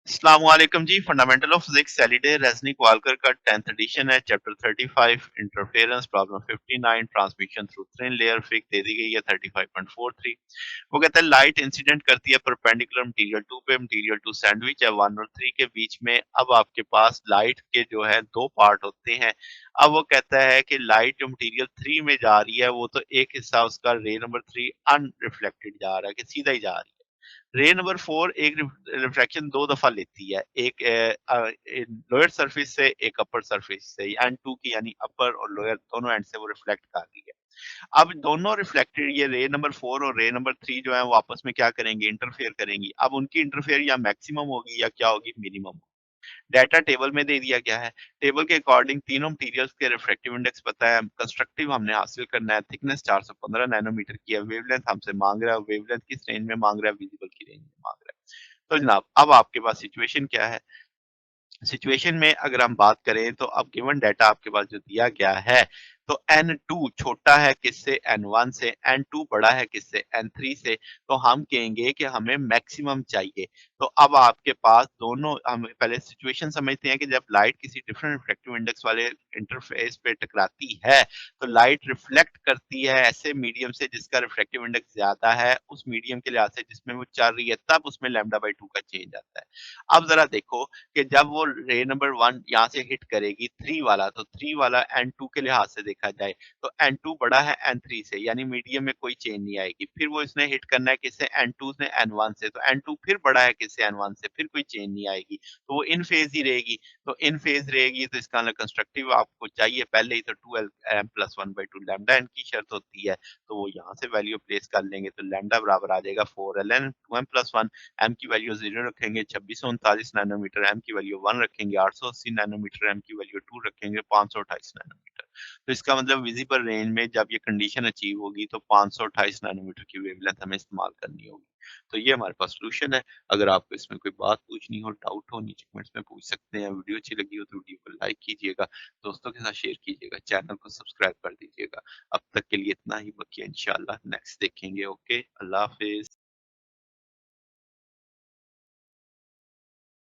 अस्सलामुअलैकुम जी। Fundamental of physics Halliday Resnick Walker का 10th एडिशन है। Chapter 35 interference, problem 59 transmission through thin layer fig दे दी गई है 35.43। वो कहता है लाइट इंसिडेंट करती है परपेंडिकुलर मटेरियल 2 पे, मटेरियल 2 सैंडविच है 1 और 3 के बीच में। अब आपके पास लाइट के जो है 2 पार्ट होते हैं। अब वो कहता है कि लाइट जो मटेरियल 3 में जा रही है वो तो एक हिस्सा उसका रे नंबर 3 अनरिफ्लेक्टेड जा रहा है कि सीधा ही जा रही है। रे नंबर 4 एक रिफ्रैक्शन 2 दफ़ा लेती है, एक लोअर सरफेस से, एक अपर सरफेस से, N2 की यानी अपर और लोअर दोनों एंड से वो रिफ्लेक्ट कर रही है। अब दोनों रिफ्लेक्टेड ये रे नंबर 4 और रे नंबर 3 जो है वो आपस में क्या करेंगी? इंटरफेयर करेंगी। अब उनकी इंटरफेयर या मैक्सिमम होगी या क्या होगी? मिनिमम। डाटा टेबल में दे दिया गया है। टेबल के अकॉर्डिंग तीनों मटेरियल्स के रिफ्रैक्टिव इंडेक्स पता है, कंस्ट्रक्टिव हमने हासिल करना है, थिकनेस 415 नैनोमीटर की है, वेवलेंथ हमसे माँग रहा है, वेवलेंथ किस रेंज में माँग रहा है? विजिबल की रेंज में माँग रहा है। तो जनाब अब आपके पास सिचुएशन क्या है? सिचुएशन में अगर हम बात करें तो अब गिवन डाटा आपके पास जो दिया गया है तो N2 छोटा है किससे? N1 से। N2 बड़ा है किससे? N3 से। तो हम कहेंगे कि हमें मैक्सिमम चाहिए। तो अब आपके पास दोनों हम पहले सिचुएशन समझते हैं कि जब लाइट किसी डिफरेंट रिफ्रैक्टिव इंडेक्स वाले इंटरफेस पे टकराती है तो लाइट रिफ्लेक्ट करती है ऐसे मीडियम से जिसका रिफ्रैक्टिव इंडेक्स ज्यादा है उस मीडियम के लिहाज से जिसमें वो चल रही है, तब उसमें λ/2 का चेंज आता है। अब जरा देखो कि जब वो रे नंबर 1 यहाँ से हिट करेगी 3 वाला, तो 3 वाला N2 के लिहाज से देखा जाए, तो N2 बड़ा है N3 से, यानी मीडियम में कोई चेंज नहीं आएगी। फिर वो इसने हिट करना है किससे? N2 से N1 से, तो N2 फिर बड़ा है किससे? N1 से, फिर कोई चेंज नहीं आएगी। तो वो इन फेज़ ही रहेगी। तो इन फेज़ रहेगी तो इसका मतलब कंस्ट्रक्टिव आपको चाहिए पहले ही, तो 2l m+1/2 लैम्ब्डा n की शर्त होती है। तो वो यहाँ से वैल्यू प्लेस कर लेंगे तो लैम्ब्डा बराबर आ जाएगा 4ln 2m+1। एम की वैल्यू 0 रखेंगे 2639 नैनोमीटर, एम की वैल्यू 1 रखेंगे 880 नैनोमीटर, एम की वैल्यू 2 रखेंगे 528 नैनोमीटर। तो इसका मतलब विजिबल रेंज में जब ये कंडीशन अचीव होगी तो 528 नैनोमीटर की वेवलेंथ हमें इस्तेमाल करनी होगी। तो ये हमारे पास सॉल्यूशन है। अगर आपको इसमें कोई बात पूछनी हो, डाउट हो, नीचे कमेंट्स में पूछ सकते हैं। वीडियो अच्छी लगी हो तो वीडियो को लाइक कीजिएगा, दोस्तों के साथ शेयर कीजिएगा, चैनल को सब्सक्राइब कर दीजिएगा। अब तक के लिए इतना ही, बाकी इंशाल्लाह नेक्स्ट देखेंगे। ओके, अल्लाह हाफ़िज़।